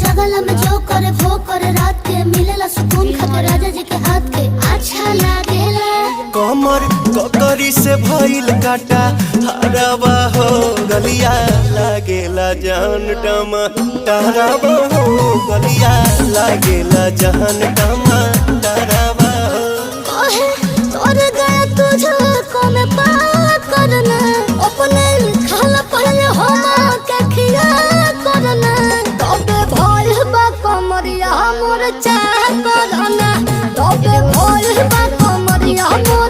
जगला में जो करे वो करे रात के मिलेला सुकून खाके राजा जी के हाथ के अच्छा लागेला। कमर ककरी से भइल काटा हरावा हो गलिया लागेला जान टमाटरावा हो गलिया लागेला जान टमाटरावा हो। ओहे तोर गया तुझे को में बात करना अपने खाला पहले हम के खिया करना तबे भइल बा कमरिया मोर चाह करना तबे भइल बा कमरिया मोर